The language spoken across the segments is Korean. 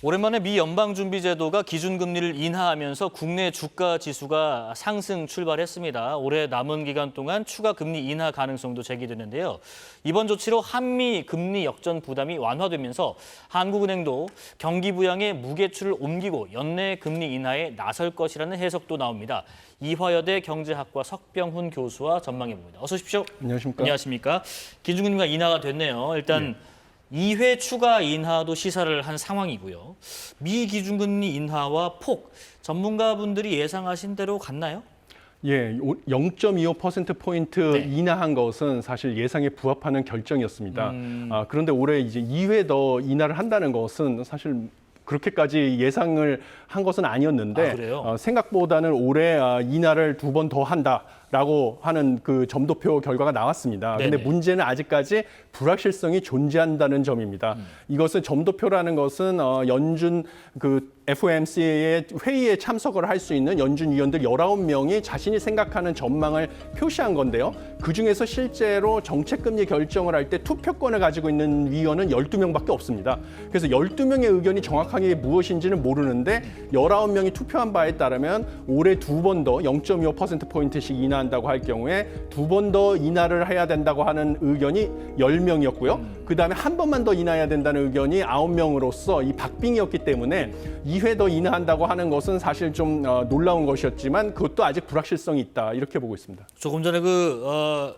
오랜만에 미 연방준비제도가 기준금리를 인하하면서 국내 주가 지수가 상승 출발했습니다. 올해 남은 기간 동안 추가 금리 인하 가능성도 제기되는데요. 이번 조치로 한미 금리 역전 부담이 완화되면서 한국은행도 경기 부양에 무게추를 옮기고 연내 금리 인하에 나설 것이라는 해석도 나옵니다. 이화여대 경제학과 석병훈 교수와 전망해봅니다. 어서 오십시오. 안녕하십니까. 안녕하십니까. 기준금리가 인하가 됐네요. 일단 2회 추가 인하도 시사를 한 상황이고요. 미 기준금리 인하와 폭, 전문가분들이 예상하신 대로 갔나요? 예, 0.25%포인트 네. 인하한 것은 사실 예상에 부합하는 결정이었습니다. 그런데 올해 이제 2회 더 인하를 한다는 것은 사실 그렇게까지 예상을 한 것은 아니었는데 그래요? 생각보다는 올해 인하를 2번 더 한다라고 하는 그 점도표 결과가 나왔습니다. 네네. 근데 문제는 아직까지 불확실성이 존재한다는 점입니다. 이것은 점도표라는 것은 연준 그 FOMC의 회의에 참석을 할 수 있는 연준 위원들 19명이 자신이 생각하는 전망을 표시한 건데요. 그중에서 실제로 정책금리 결정을 할 때 투표권을 가지고 있는 위원은 12명밖에 없습니다. 그래서 12명의 의견이 정확하게 무엇인지는 모르는데 19명이 투표한 바에 따르면 올해 2번 더 0.25%포인트씩 인하한다고 할 경우에 2번 더 인하를 해야 된다고 하는 의견이 10명이었고요. 그다음에 한 번만 더 인하해야 된다는 의견이 9명으로서 이 박빙이었기 때문에 2회 더 인하한다고 하는 것은 사실 좀 놀라운 것이었지만 그것도 아직 불확실성이 있다 이렇게 보고 있습니다. 조금 전에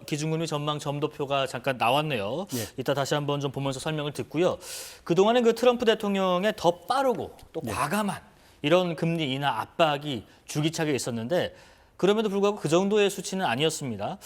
기준금리 전망 점도표가 잠깐 나왔네요. 이따 다시 한번 좀 보면서 설명을 듣고요. 그동안에 그 트럼프 대통령의 더 빠르고 또 과감한 이런 금리 인하 압박이 줄기차게 있었는데 그럼에도 불구하고 그 정도의 수치는 아니었습니다.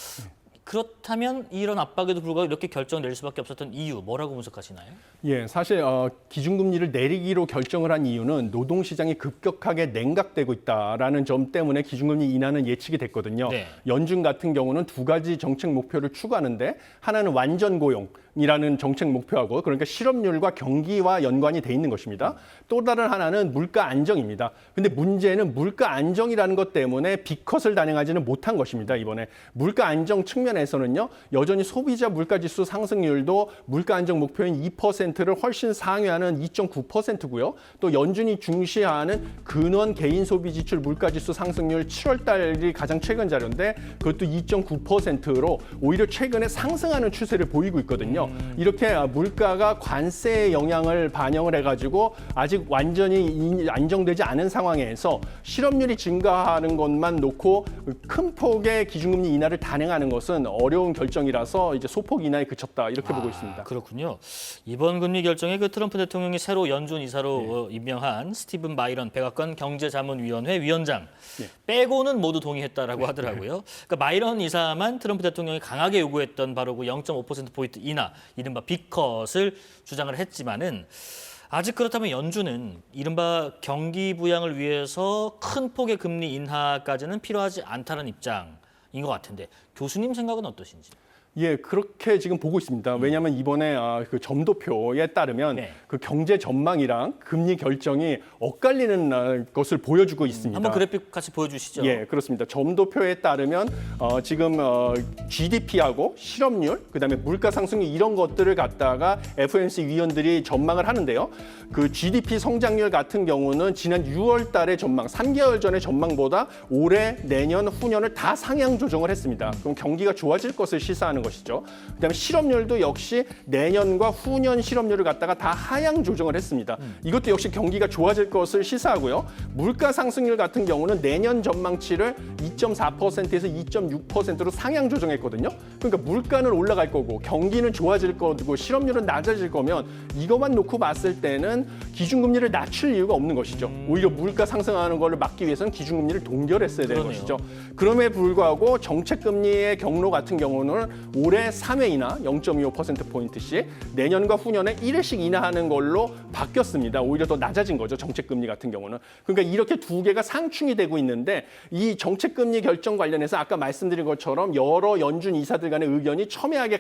그렇다면 이런 압박에도 불구하고 이렇게 결정을 내릴 수밖에 없었던 이유 뭐라고 분석하시나요? 예, 사실 기준금리를 내리기로 결정을 한 이유는 노동시장이 급격하게 냉각되고 있다라는 점 때문에 기준금리 인하는 예측이 됐거든요. 네. 연준 같은 경우는 두 가지 정책 목표를 추구하는데 하나는 완전 고용이라는 정책 목표하고 그러니까 실업률과 경기와 연관이 돼 있는 것입니다. 또 다른 하나는 물가 안정입니다. 근데 문제는 물가 안정이라는 것 때문에 B컷을 단행하지는 못한 것입니다. 이번에 물가 안정 측면에서는요. 여전히 소비자 물가지수 상승률도 물가 안정 목표인 2%를 훨씬 상회하는 2.9%고요. 또 연준이 중시하는 근원 개인 소비 지출 물가지수 상승률 7월 달이 가장 최근 자료인데 그것도 2.9%로 오히려 최근에 상승하는 추세를 보이고 있거든요. 이렇게 물가가 관세의 영향을 반영을 해가지고 아직 완전히 안정되지 않은 상황에서 실업률이 증가하는 것만 놓고 큰 폭의 기준금리 인하를 단행하는 것은 어려운 결정이라서 이제 소폭 인하에 그쳤다 이렇게 보고 있습니다. 그렇군요. 이번 금리 결정에 그 트럼프 대통령이 새로 연준 이사로 임명한 스티븐 바이런 백악관 경제자문위원회 위원장 빼고는 모두 동의했다라고 하더라고요. 그러니까 바이런 이사만 트럼프 대통령이 강하게 요구했던 바로 그 0.5%포인트 인하, 이른바 B컷을 주장을 했지만은 아직 그렇다면 연준은 이른바 경기 부양을 위해서 큰 폭의 금리 인하까지는 필요하지 않다는 입장인 것 같은데 교수님 생각은 어떠신지? 예, 그렇게 지금 보고 있습니다. 왜냐하면 이번에 그 점도표에 따르면 그 경제 전망이랑 금리 결정이 엇갈리는 것을 보여주고 있습니다. 한번 그래픽 같이 보여주시죠. 예, 그렇습니다. 점도표에 따르면 지금 GDP하고 실업률, 그다음에 물가 상승률 이런 것들을 갖다가 FOMC 위원들이 전망을 하는데요. 그 GDP 성장률 같은 경우는 지난 6월 달의 전망, 3개월 전의 전망보다 올해, 내년, 후년을 다 상향 조정을 했습니다. 그럼 경기가 좋아질 것을 시사하는 것이죠. 그다음에 실업률도 역시 내년과 후년 실업률을 갖다가 다 하향 조정을 했습니다. 이것도 역시 경기가 좋아질 것을 시사하고요. 물가 상승률 같은 경우는 내년 전망치를 2.4%에서 2.6%로 상향 조정했거든요. 그러니까 물가는 올라갈 거고 경기는 좋아질 거고 실업률은 낮아질 거면 이것만 놓고 봤을 때는 기준금리를 낮출 이유가 없는 것이죠. 오히려 물가 상승하는 걸 막기 위해서는 기준금리를 동결했어야 되는 것이죠. 그럼에 불구하고 정책금리의 경로 같은 경우는 올해 3회 인하 0.25%포인트씩 내년과 후년에 1회씩 인하하는 걸로 바뀌었습니다. 오히려 더 낮아진 거죠. 정책금리 같은 경우는. 그러니까 이렇게 두 개가 상충이 되고 있는데 이 정책금리 결정 관련해서 아까 말씀드린 것처럼 여러 연준 이사들 간의 의견이 첨예하게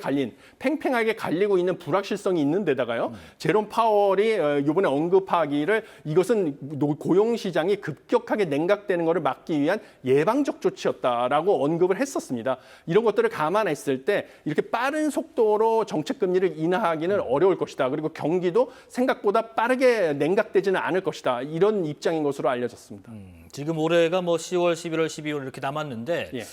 팽팽하게 갈리고 있는 불확실성이 있는 데다가요. 제롬 파월이 이번에 언급하기를 이것은 고용시장이 급격하게 냉각되는 것을 막기 위한 예방적 조치였다라고 언급을 했었습니다. 이런 것들을 감안했을 때 때문에 이렇게 빠른 속도로 정책 금리를 인하하기는 어려울 것이다. 그리고 경기도 생각보다 빠르게 냉각되지는 않을 것이다. 이런 입장인 것으로 알려졌습니다. 지금 올해가 뭐 10월, 11월, 12월 이렇게 남았는데 예.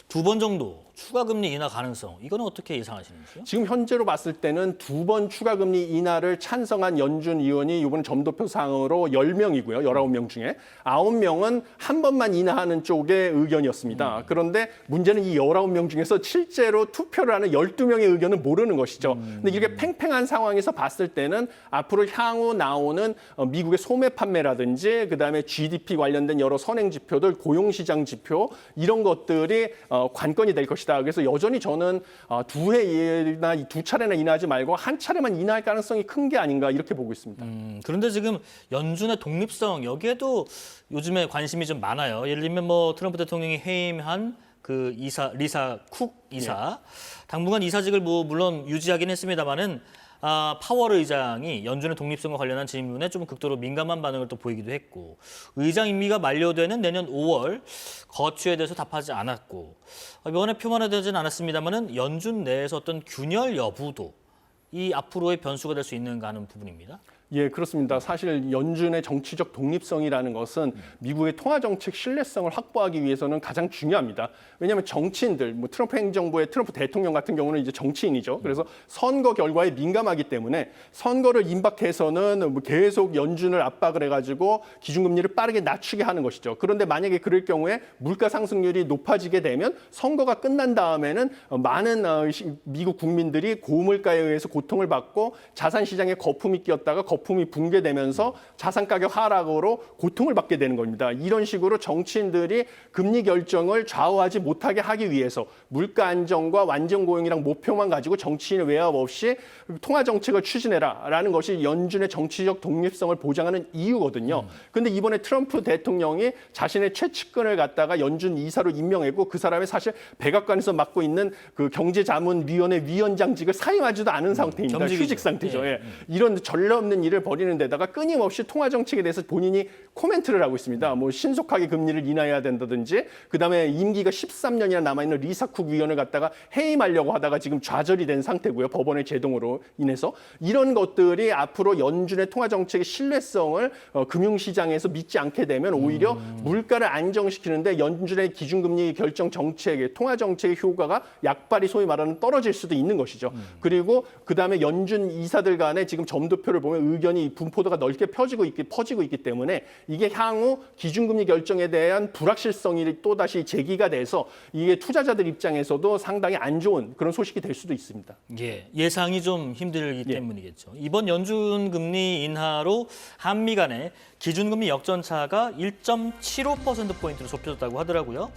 2번 정도 추가 금리 인하 가능성 이거는 어떻게 예상하시는지요? 지금 현재로 봤을 때는 2번 추가 금리 인하를 찬성한 연준 의원이 이번 점도표상으로 10명이고요. 19명 중에 9명은 한 번만 인하하는 쪽의 의견이었습니다. 그런데 문제는 이 19명 중에서 실제로 투표를 하는 12명의 의견은 모르는 것이죠. 근데 이렇게 팽팽한 상황에서 봤을 때는 앞으로 향후 나오는 미국의 소매 판매라든지 그다음에 GDP 관련된 여러 선행 지표들, 고용시장 지표 이런 것들이 관건이 될 것이다. 그래서 여전히 저는 두 해나 두 차례나 인하하지 말고 한 차례만 인하할 가능성이 큰 게 아닌가 이렇게 보고 있습니다. 그런데 지금 연준의 독립성 여기에도 요즘에 관심이 좀 많아요. 예를 들면 뭐 트럼프 대통령이 해임한 그 리사 쿡 이사 당분간 이사직을 뭐 물론 유지하긴 했습니다만은 파월 의장이 연준의 독립성과 관련한 질문에 좀 극도로 민감한 반응을 또 보이기도 했고 의장 임기가 만료되는 내년 5월 거취에 대해서 답하지 않았고 이번에 표만화되지는 않았습니다만은 연준 내에서 어떤 균열 여부도 이 앞으로의 변수가 될 수 있는가 하는 부분입니다. 예, 그렇습니다. 사실 연준의 정치적 독립성이라는 것은 미국의 통화 정책 신뢰성을 확보하기 위해서는 가장 중요합니다. 왜냐하면 정치인들, 뭐 트럼프 행정부의 트럼프 대통령 같은 경우는 이제 정치인이죠. 그래서 선거 결과에 민감하기 때문에 선거를 임박해서는 뭐 계속 연준을 압박을 해가지고 기준금리를 빠르게 낮추게 하는 것이죠. 그런데 만약에 그럴 경우에 물가 상승률이 높아지게 되면 선거가 끝난 다음에는 많은 미국 국민들이 고물가에 의해서 고통을 받고 자산 시장에 거품이 끼었다가 거품이 붕괴되면서 자산 가격 하락으로 고통을 받게 되는 겁니다. 이런 식으로 정치인들이 금리 결정을 좌우하지 못하게 하기 위해서 물가 안정과 완전 고용이랑 목표만 가지고 정치인의 외압 없이 통화 정책을 추진해라라는 것이 연준의 정치적 독립성을 보장하는 이유거든요. 그런데 이번에 트럼프 대통령이 자신의 최측근을 갖다가 연준 이사로 임명했고 그 사람이 사실 백악관에서 맡고 있는 그 경제자문위원회 위원장직을 사임하지도 않은 상태입니다. 휴직 상태죠. 예. 이런 전례 없는 일을 벌이는 데다가 끊임없이 통화 정책에 대해서 본인이 코멘트를 하고 있습니다. 뭐 신속하게 금리를 인하해야 된다든지 그다음에 임기가 13년이나 남아 있는 리사 쿡 위원을 갖다가 해임하려고 하다가 지금 좌절이 된 상태고요. 법원의 제동으로 인해서 이런 것들이 앞으로 연준의 통화 정책의 신뢰성을 금융시장에서 믿지 않게 되면 오히려 물가를 안정시키는데 연준의 기준금리 결정 정책의 통화 정책의 효과가 약발이 소위 말하는 떨어질 수도 있는 것이죠. 그리고 그다음에 연준 이사들 간에 지금 점도표를 보면 의견이 분포도가 넓게 퍼지고 있기 때문에 이게 향후 기준금리 결정에 대한 불확실성이 또다시 제기가 돼서 이게 투자자들 입장에서도 상당히 안 좋은 그런 소식이 될 수도 있습니다. 예, 예상이 좀 힘들기 때문이겠죠. 이번 연준 금리 인하로 한미 간의 기준금리 역전차가 1.75%포인트로 좁혀졌다고 하더라고요.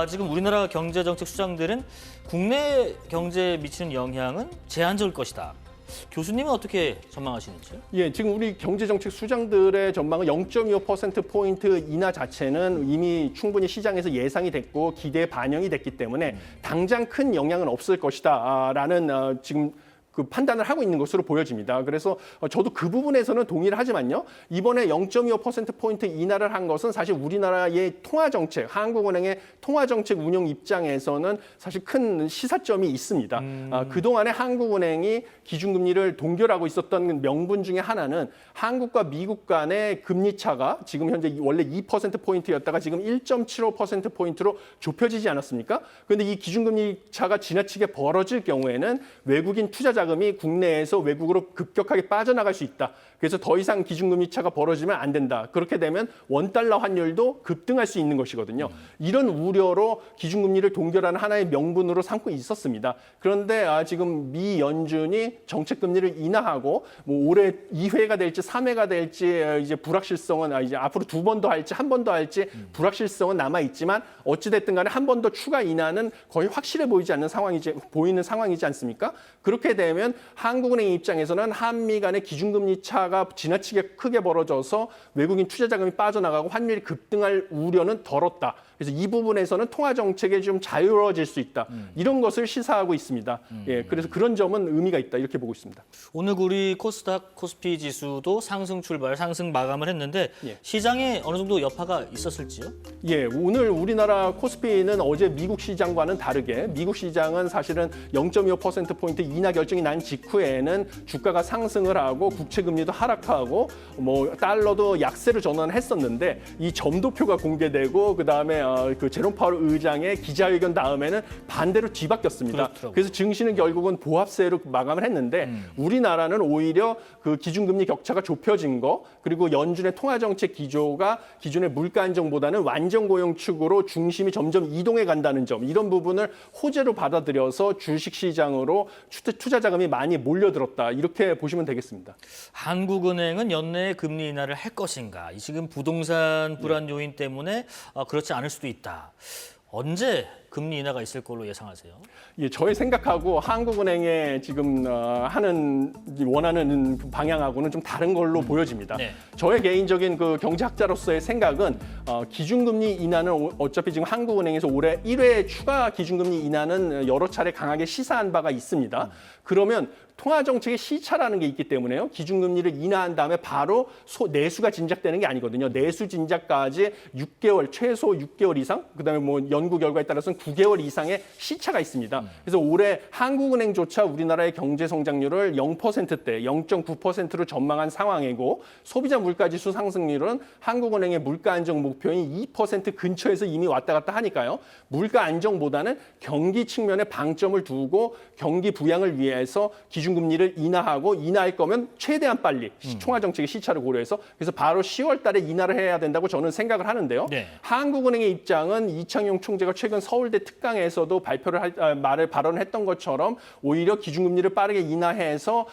지금 우리나라 경제정책 수장들은 국내 경제에 미치는 영향은 제한적일 것이다. 교수님은 어떻게 전망하시는지요? 예, 지금 우리 경제정책 수장들의 전망은 0.25%포인트 인하 자체는 이미 충분히 시장에서 예상이 됐고 기대에 반영이 됐기 때문에 당장 큰 영향은 없을 것이다라는 지금 그 판단을 하고 있는 것으로 보여집니다. 그래서 저도 그 부분에서는 동의를 하지만요. 이번에 0.25%포인트 인하를 한 것은 사실 우리나라의 통화정책, 한국은행의 통화정책 운영 입장에서는 사실 큰 시사점이 있습니다. 그동안에 한국은행이 기준금리를 동결하고 있었던 명분 중에 하나는 한국과 미국 간의 금리 차가 지금 현재 원래 2%포인트였다가 지금 1.75%포인트로 좁혀지지 않았습니까? 그런데 이 기준금리 차가 지나치게 벌어질 경우에는 외국인 투자자 자금이 국내에서 외국으로 급격하게 빠져나갈 수 있다. 그래서 더 이상 기준금리 차가 벌어지면 안 된다. 그렇게 되면 원달러 환율도 급등할 수 있는 것이거든요. 이런 우려로 기준금리를 동결하는 하나의 명분으로 삼고 있었습니다. 그런데 지금 미 연준이 정책금리를 인하하고 뭐 올해 2회가 될지 3회가 될지 이제 불확실성은 이제 앞으로 2번 더 할지 1번 더 할지 불확실성은 남아 있지만 어찌 됐든 간에 한 번 더 추가 인하는 거의 확실해 보이는 상황이지 않습니까? 그렇게 되면 되면 한국은행 입장에서는 한미 간의 기준금리 차가 지나치게 크게 벌어져서 외국인 투자 자금이 빠져나가고 환율이 급등할 우려는 덜었다. 그래서 이 부분에서는 통화 정책에 좀 자유로워질 수 있다. 이런 것을 시사하고 있습니다. 예, 그래서 그런 점은 의미가 있다. 이렇게 보고 있습니다. 오늘 우리 코스닥, 코스피 지수도 상승 출발, 상승 마감을 했는데 예. 시장에 어느 정도 여파가 있었을지요? 예, 오늘 우리나라 코스피는 어제 미국 시장과는 다르게 미국 시장은 사실은 0.25%포인트 인하 결정이 난 직후에는 주가가 상승을 하고 국채 금리도 하락하고 뭐 달러도 약세로 전환했었는데 이 점도표가 공개되고 그다음에 그 제롬 파월 의장의 기자회견 다음에는 반대로 뒤바뀌었습니다. 그렇더라고요. 그래서 증시는 결국은 보합세로 마감을 했는데 우리나라는 오히려 그 기준금리 격차가 좁혀진 거 그리고 연준의 통화정책 기조가 기존의 물가 안정보다는 완전 고용 축으로 중심이 점점 이동해 간다는 점 이런 부분을 호재로 받아들여서 주식시장으로 투자 자금이 많이 몰려들었다 이렇게 보시면 되겠습니다. 한국은행은 연내에 금리 인하를 할 것인가? 이 지금 부동산 불안 요인 때문에 그렇지 않을 수도 있다. 언제 금리 인하가 있을 걸로 예상하세요? 예, 저의 생각하고 한국은행의 지금 원하는 방향하고는 좀 다른 걸로 보여집니다. 네. 저의 개인적인 그 경제학자로서의 생각은 기준금리 인하는 어차피 지금 한국은행에서 올해 1회 추가 기준금리 인하는 여러 차례 강하게 시사한 바가 있습니다. 그러면 통화정책의 시차라는 게 있기 때문에요. 기준금리를 인하한 다음에 바로 내수가 진작되는 게 아니거든요. 내수 진작까지 6개월, 최소 6개월 이상, 그다음에 뭐 연구 결과에 따라서는 9개월 이상의 시차가 있습니다. 그래서 올해 한국은행조차 우리나라의 경제 성장률을 0%대, 0.9%로 전망한 상황이고 소비자 물가지수 상승률은 한국은행의 물가 안정 목표인 2% 근처에서 이미 왔다 갔다 하니까요. 물가 안정보다는 경기 측면에 방점을 두고 경기 부양을 위해서 기준금리를 인하하고 인하할 거면 최대한 빨리 통화정책의 시차를 고려해서 그래서 바로 10월 달에 인하를 해야 된다고 저는 생각을 하는데요. 네. 한국은행의 입장은 이창용 총재가 최근 서울대 특강에서도 발언을 했던 것처럼 오히려 기준금리를 빠르게 인하해서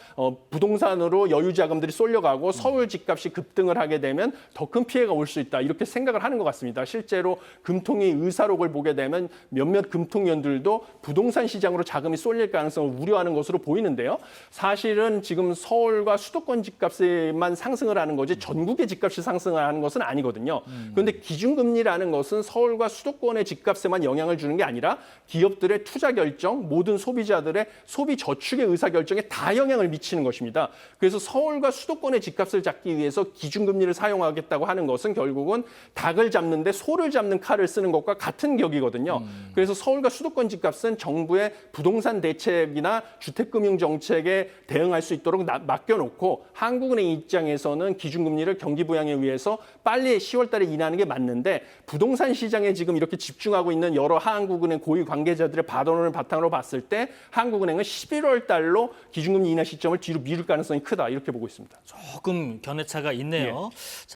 부동산으로 여유 자금들이 쏠려가고 서울 집값이 급등을 하게 되면 더 큰 피해가 올 수 있다 이렇게 생각을 하는 것 같습니다. 실제로 금통위 의사록을 보게 되면 몇몇 금통위원들도 부동산 시장으로 자금이 쏠릴 가능성을 우려하는 것으로 보이는데요. 사실은 지금 서울과 수도권 집값만 상승을 하는 거지 전국의 집값이 상승을 하는 것은 아니거든요. 그런데 기준금리라는 것은 서울과 수도권의 집값에만 영향을 주는 게 아니라 기업들의 투자 결정, 모든 소비자들의 소비 저축의 의사결정에 다 영향을 미치는 것입니다. 그래서 서울과 수도권의 집값을 잡기 위해서 기준금리를 사용하겠다고 하는 것은 결국은 닭을 잡는데 소를 잡는 칼을 쓰는 것과 같은 격이거든요. 그래서 서울과 수도권 집값은 정부의 부동산 대책이나 주택금융 정책에 대응할 수 있도록 맡겨놓고 한국은행 입장에서는 기준금리를 경기 부양에 위해서 빨리 10월 달에 인하하는 게 맞는데 부동산 시장에 지금 이렇게 집중하고 있는 여러 한국은행 고위 관계자들의 발언을 바탕으로 봤을 때 한국은행은 11월 달로 기준금리 인하 시점을 뒤로 미룰 가능성이 크다 이렇게 보고 있습니다. 조금 견해차가 있네요.